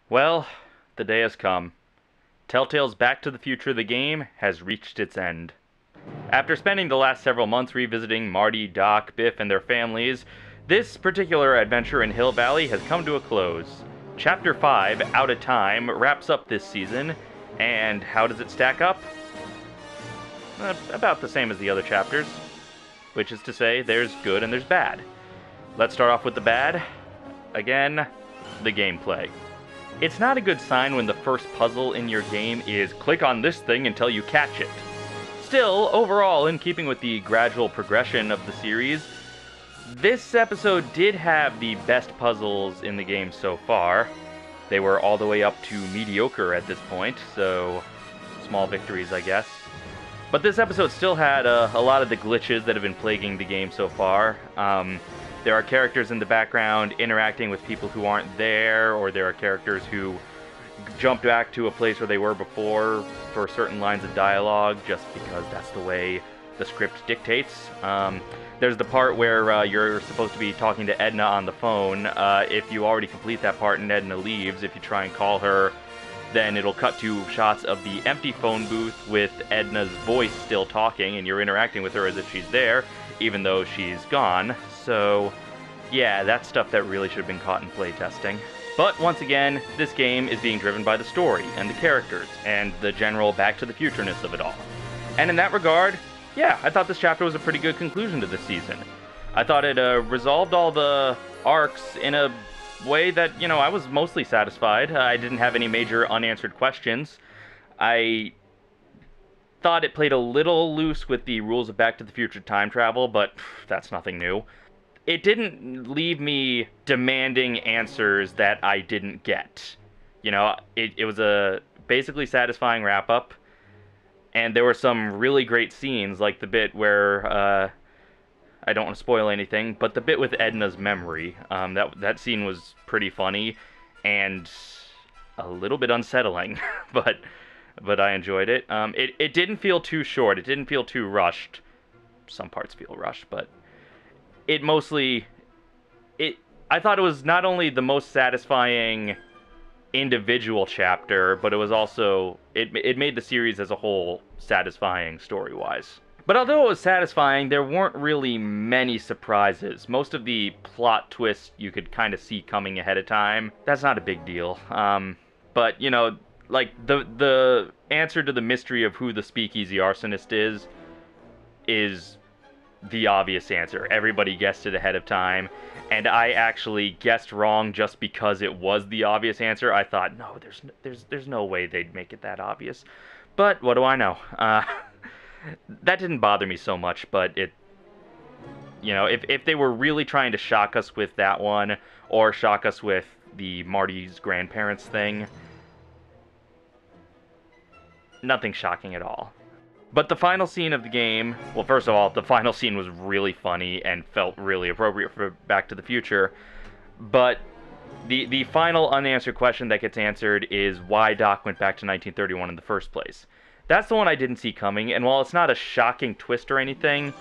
Well, the day has come. Telltale's Back to the Future the game has reached its end. After spending the last several months revisiting Marty, Doc, Biff, and their families, this particular adventure in Hill Valley has come to a close. Chapter 5, Out of Time, wraps up this season, and how does it stack up? About the same as the other chapters, which is to say, there's good and there's bad. Let's start off with the bad. Again, the gameplay. It's not a good sign when the first puzzle in your game is click on this thing until you catch it. Still, overall, in keeping with the gradual progression of the series, this episode did have the best puzzles in the game so far. They were all the way up to mediocre at this point, so small victories, I guess. But this episode still had a lot of the glitches that have been plaguing the game so far. There are characters in the background interacting with people who aren't there, or there are characters who jump back to a place where they were before for certain lines of dialogue, just because that's the way the script dictates. There's the part where you're supposed to be talking to Edna on the phone. If you already complete that part and Edna leaves, if you try and call her, then it'll cut to shots of the empty phone booth with Edna's voice still talking, and you're interacting with her as if she's there, even though she's gone. So, yeah, that's stuff that really should have been caught in playtesting. But once again, this game is being driven by the story, and the characters, and the general Back to the Future-ness of it all. And in that regard, yeah, I thought this chapter was a pretty good conclusion to this season. I thought it resolved all the arcs in a way that, I was mostly satisfied. I didn't have any major unanswered questions. I thought it played a little loose with the rules of Back to the Future time travel, but that's nothing new. It didn't leave me demanding answers that I didn't get. It was a basically satisfying wrap-up, and there were some really great scenes, like the bit where, I don't want to spoil anything, but the bit with Edna's memory, that scene was pretty funny, and a little bit unsettling, but I enjoyed it. It didn't feel too short, it didn't feel too rushed. Some parts feel rushed, but I thought it was not only the most satisfying individual chapter, but it was also, it made the series as a whole satisfying story-wise. But although it was satisfying, there weren't really many surprises. Most of the plot twists you could kind of see coming ahead of time. That's not a big deal. But, like, the answer to the mystery of who the speakeasy arsonist is the obvious answer. Everybody guessed it ahead of time, and I actually guessed wrong just because it was the obvious answer. I thought, no, there's no way they'd make it that obvious. But what do I know? That didn't bother me so much, but if they were really trying to shock us with that one, or shock us with the Marty's grandparents thing, nothing shocking at all. But the final scene of the game, well, first of all, the final scene was really funny and felt really appropriate for Back to the Future, but the final unanswered question that gets answered is why Doc went back to 1931 in the first place. That's the one I didn't see coming, and while it's not a shocking twist or anything,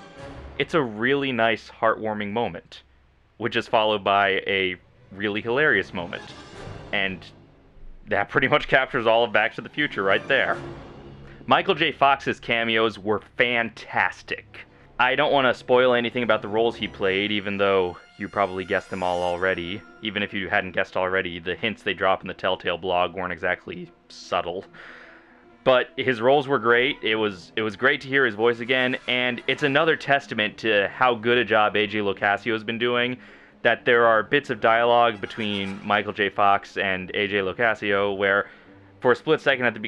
it's a really nice, heartwarming moment, which is followed by a really hilarious moment. And that pretty much captures all of Back to the Future right there. Michael J. Fox's cameos were fantastic. I don't want to spoil anything about the roles he played, even though you probably guessed them all already. Even if you hadn't guessed already, the hints they drop in the Telltale blog weren't exactly subtle. But his roles were great. It was great to hear his voice again, and it's another testament to how good a job A.J. Locascio has been doing, that there are bits of dialogue between Michael J. Fox and A.J. Locascio where, for a split second at the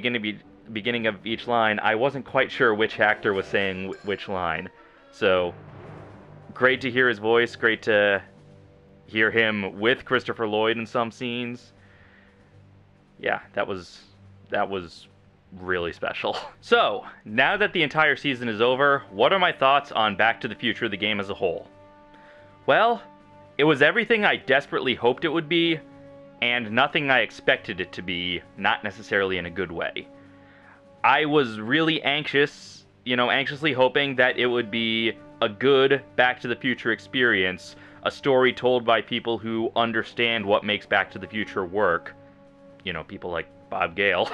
beginning of each line, I wasn't quite sure which actor was saying which line. So, great to hear his voice, great to hear him with Christopher Lloyd in some scenes. Yeah, that was really special. So, now that the entire season is over, what are my thoughts on Back to the Future, the game as a whole? Well, it was everything I desperately hoped it would be, and nothing I expected it to be, not necessarily in a good way. I was really anxiously hoping that it would be a good Back to the Future experience, a story told by people who understand what makes Back to the Future work. people like Bob Gale.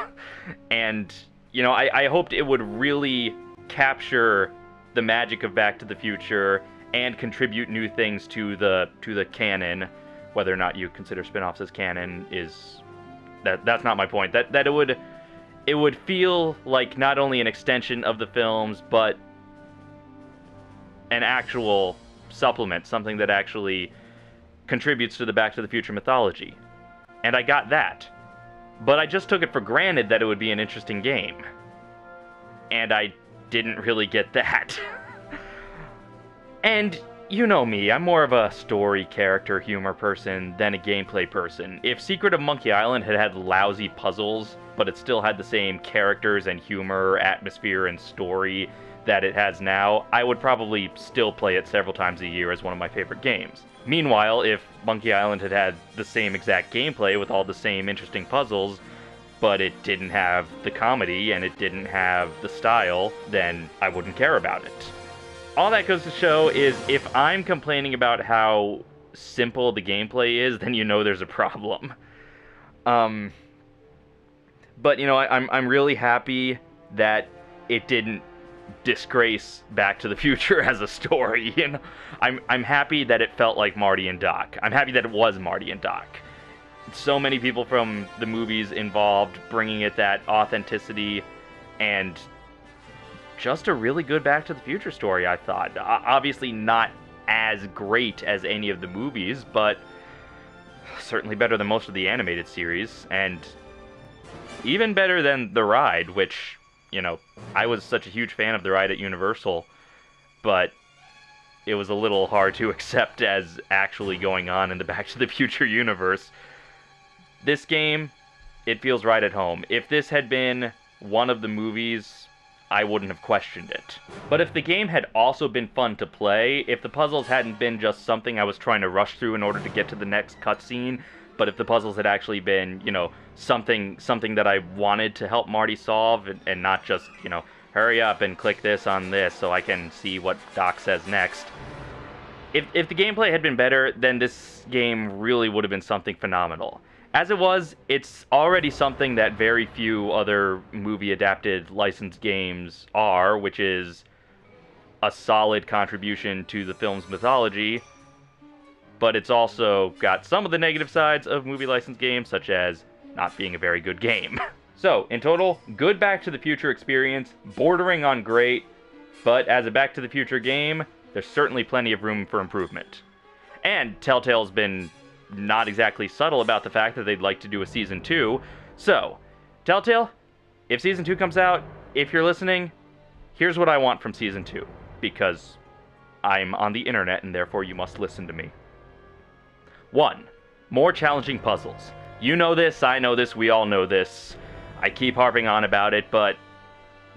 And, I hoped it would really capture the magic of Back to the Future and contribute new things to the canon. Whether or not you consider spin-offs as canon is that's not my point. That it would feel like not only an extension of the films, but an actual supplement, something that actually contributes to the Back to the Future mythology. And I got that. But I just took it for granted that it would be an interesting game. And I didn't really get that. And you know me, I'm more of a story, character, humor person than a gameplay person. If Secret of Monkey Island had had lousy puzzles, but it still had the same characters and humor, atmosphere, and story that it has now, I would probably still play it several times a year as one of my favorite games. Meanwhile, if Monkey Island had had the same exact gameplay with all the same interesting puzzles, but it didn't have the comedy and it didn't have the style, then I wouldn't care about it. All that goes to show is if I'm complaining about how simple the gameplay is, then there's a problem. But I'm really happy that it didn't disgrace Back to the Future as a story. I'm happy that it felt like Marty and Doc. I'm happy that it was Marty and Doc. So many people from the movies involved, bringing it that authenticity, and just a really good Back to the Future story, I thought. Obviously not as great as any of the movies, but certainly better than most of the animated series, and even better than the ride, which, I was such a huge fan of the ride at Universal, but it was a little hard to accept as actually going on in the Back to the Future universe. This game, it feels right at home. If this had been one of the movies, I wouldn't have questioned it. But if the game had also been fun to play, if the puzzles hadn't been just something I was trying to rush through in order to get to the next cutscene, but if the puzzles had actually been, something that I wanted to help Marty solve, and not just, hurry up and click this on this so I can see what Doc says next. If the gameplay had been better, then this game really would have been something phenomenal. As it was, it's already something that very few other movie-adapted licensed games are, which is a solid contribution to the film's mythology, but it's also got some of the negative sides of movie-licensed games, such as not being a very good game. So, in total, good Back to the Future experience, bordering on great, but as a Back to the Future game, there's certainly plenty of room for improvement. And Telltale's been not exactly subtle about the fact that they'd like to do a Season 2. So, Telltale, if Season 2 comes out, if you're listening, here's what I want from Season 2, because I'm on the internet and therefore you must listen to me. 1. More challenging puzzles. You know this, I know this, we all know this. I keep harping on about it, but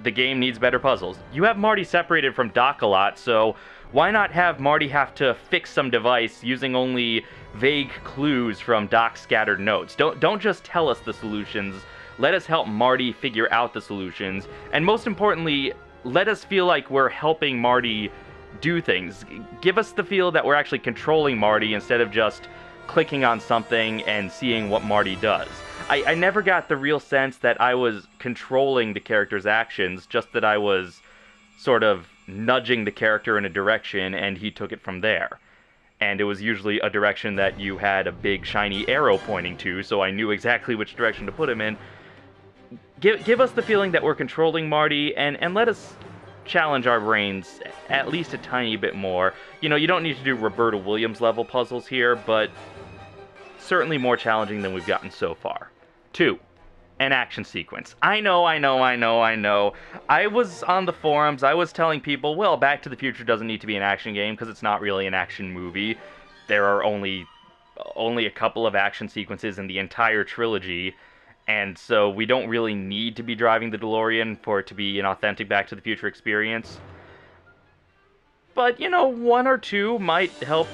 the game needs better puzzles. You have Marty separated from Doc a lot, so why not have Marty have to fix some device using only vague clues from Doc's scattered notes? Don't just tell us the solutions. Let us help Marty figure out the solutions. And most importantly, let us feel like we're helping Marty do things. Give us the feel that we're actually controlling Marty instead of just clicking on something and seeing what Marty does. I never got the real sense that I was controlling the character's actions, just that I was sort of nudging the character in a direction and he took it from there. And it was usually a direction that you had a big shiny arrow pointing to, so I knew exactly which direction to put him in. Give us the feeling that we're controlling Marty, and let us challenge our brains at least a tiny bit more. You don't need to do Roberta Williams level puzzles here, but certainly more challenging than we've gotten so far. 2. An action sequence. I know. I was on the forums, I was telling people, well, Back to the Future doesn't need to be an action game because it's not really an action movie. There are only a couple of action sequences in the entire trilogy, and so we don't really need to be driving the DeLorean for it to be an authentic Back to the Future experience. But, one or two might help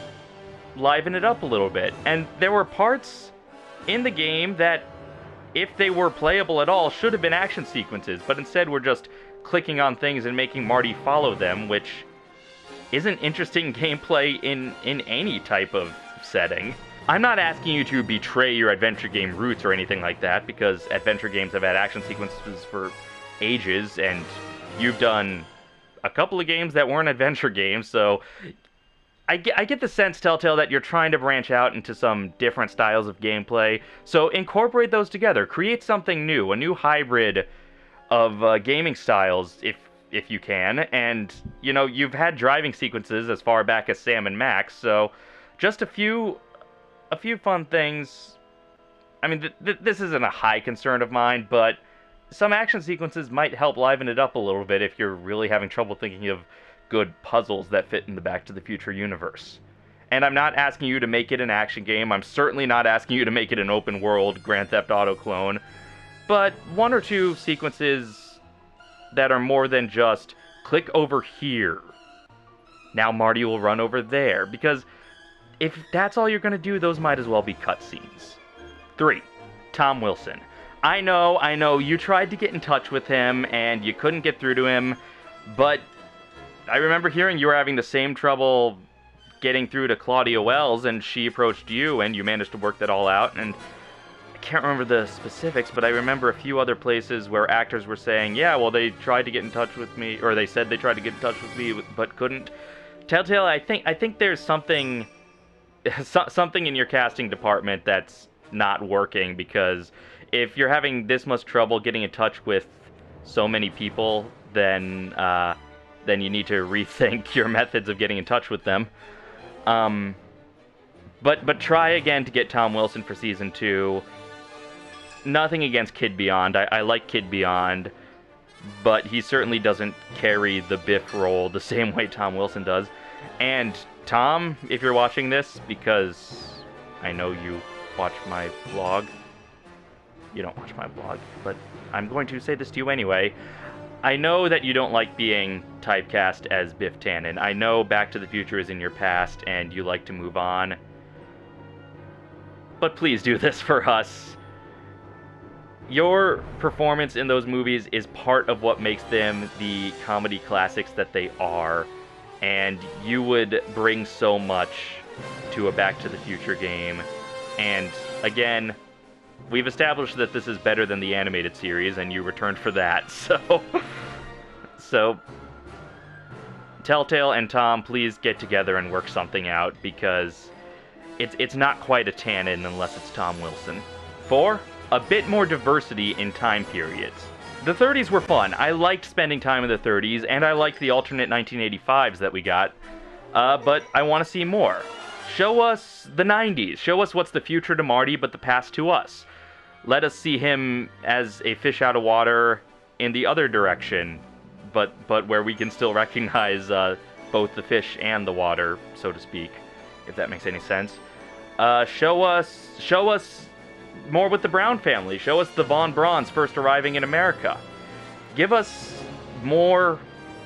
liven it up a little bit. And there were parts in the game that, if they were playable at all, should have been action sequences, but instead we're just clicking on things and making Marty follow them, which isn't interesting gameplay in any type of setting. I'm not asking you to betray your adventure game roots or anything like that, because adventure games have had action sequences for ages, and you've done a couple of games that weren't adventure games, so I get the sense, Telltale, that you're trying to branch out into some different styles of gameplay, so incorporate those together. Create something new, a new hybrid of gaming styles, if you can, and, you know, you've had driving sequences as far back as Sam and Max, so just a few fun things. I mean, this isn't a high concern of mine, but some action sequences might help liven it up a little bit if you're really having trouble thinking of good puzzles that fit in the Back to the Future universe. And I'm not asking you to make it an action game. I'm certainly not asking you to make it an open world Grand Theft Auto clone. But one or two sequences that are more than just click over here. Now Marty will run over there. Because if that's all you're going to do, those might as well be cutscenes. 3. Tom Wilson. I know, you tried to get in touch with him and you couldn't get through to him, but I remember hearing you were having the same trouble getting through to Claudia Wells, and she approached you, and you managed to work that all out, and I can't remember the specifics, but I remember a few other places where actors were saying, yeah, well, they tried to get in touch with me, or they said they tried to get in touch with me, but couldn't. Telltale, I think there's something in your casting department that's not working, because if you're having this much trouble getting in touch with so many people, then you need to rethink your methods of getting in touch with them. But try again to get Tom Wilson for Season 2. Nothing against Kid Beyond. I like Kid Beyond, but he certainly doesn't carry the Biff role the same way Tom Wilson does. And Tom, if you're watching this, because I know you watch my vlog. You don't watch my vlog, but I'm going to say this to you anyway. I know that you don't like being typecast as Biff Tannen. I know Back to the Future is in your past and you like to move on. But please do this for us. Your performance in those movies is part of what makes them the comedy classics that they are. And you would bring so much to a Back to the Future game. And again, we've established that this is better than the animated series, and you returned for that, so Telltale and Tom, please get together and work something out, because it's not quite a Tannen unless it's Tom Wilson. 4. A bit more diversity in time periods. The 30s were fun. I liked spending time in the 30s, and I liked the alternate 1985s that we got, but I want to see more. Show us the 90s. Show us what's the future to Marty, but the past to us. Let us see him as a fish out of water in the other direction, but where we can still recognize both the fish and the water, so to speak, if that makes any sense. Show us more with the Brown family. Show us the Von Brauns first arriving in America. Give us more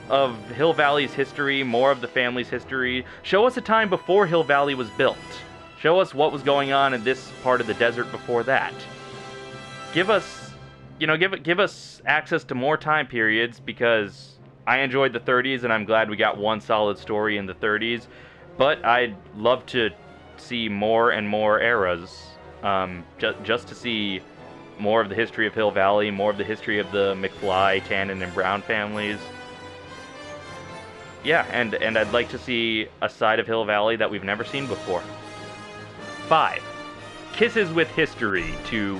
of Hill Valley's history, more of the family's history. Show us a time before Hill Valley was built. Show us what was going on in this part of the desert before that. Give us, give us access to more time periods, because I enjoyed the 30s and I'm glad we got one solid story in the 30s, but I'd love to see more and more eras, just to see more of the history of Hill Valley, more of the history of the McFly, Tannen, and Brown families. Yeah, and I'd like to see a side of Hill Valley that we've never seen before. 5. Kisses with history, to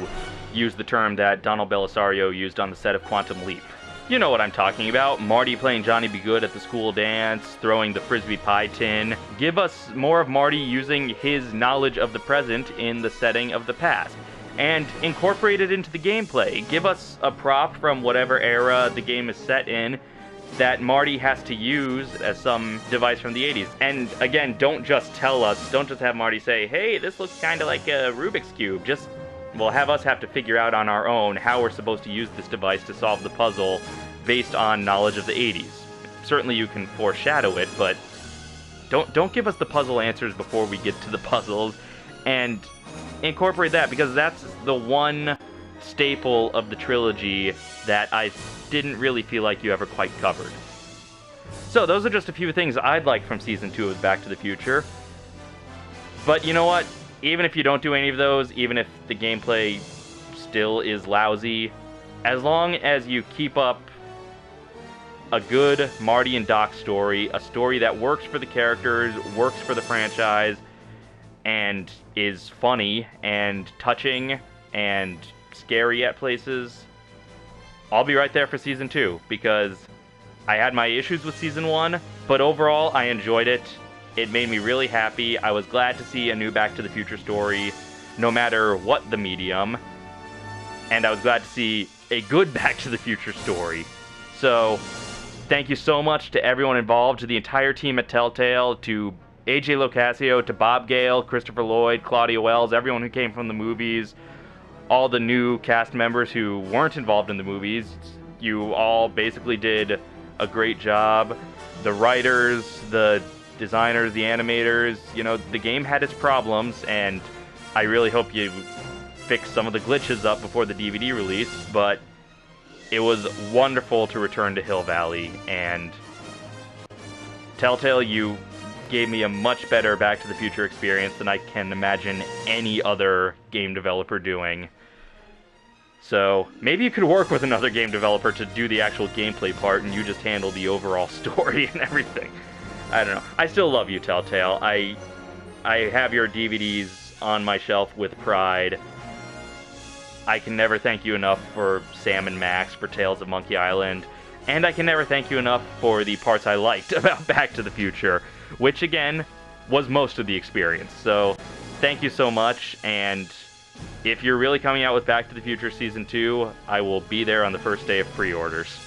use the term that Donald Belisario used on the set of Quantum Leap. You know what I'm talking about. Marty playing Johnny Be Good at the school dance, throwing the Frisbee pie tin. Give us more of Marty using his knowledge of the present in the setting of the past. And incorporate it into the gameplay. Give us a prop from whatever era the game is set in that Marty has to use as some device from the 80s. And again, don't just have Marty say, hey, this looks kind of like a Rubik's Cube. Just, well, have us have to figure out on our own how we're supposed to use this device to solve the puzzle based on knowledge of the 80s. Certainly you can foreshadow it, but don't give us the puzzle answers before we get to the puzzles, and incorporate that, because that's the one staple of the trilogy that I didn't really feel like you ever quite covered. So those are just a few things I'd like from Season 2 of Back to the Future. But you know what? even if you don't do any of those, even if the gameplay still is lousy, as long as you keep up a good Marty and Doc story, a story that works for the characters, works for the franchise, and is funny and touching and scary at places, I'll be right there for Season 2, because I had my issues with Season 1, but overall I enjoyed it. It made me really happy. I was glad to see a new Back to the Future story, no matter what the medium, and I was glad to see a good Back to the Future story. So, thank you so much to everyone involved, to the entire team at Telltale, to AJ Locascio, to Bob Gale, Christopher Lloyd, Claudia Wells, everyone who came from the movies, all the new cast members who weren't involved in the movies. You all basically did a great job. The writers, the designers, the animators, you know, the game had its problems, and I really hope you fix some of the glitches up before the DVD release, but it was wonderful to return to Hill Valley, and Telltale, you gave me a much better Back to the Future experience than I can imagine any other game developer doing. So, maybe you could work with another game developer to do the actual gameplay part, and you just handle the overall story and everything. I don't know. I still love you, Telltale. I have your DVDs on my shelf with pride. I can never thank you enough for Sam and Max, for Tales of Monkey Island, and I can never thank you enough for the parts I liked about Back to the Future, which, again, was most of the experience. So, thank you so much, and if you're really coming out with Back to the Future Season 2, I will be there on the first day of pre-orders.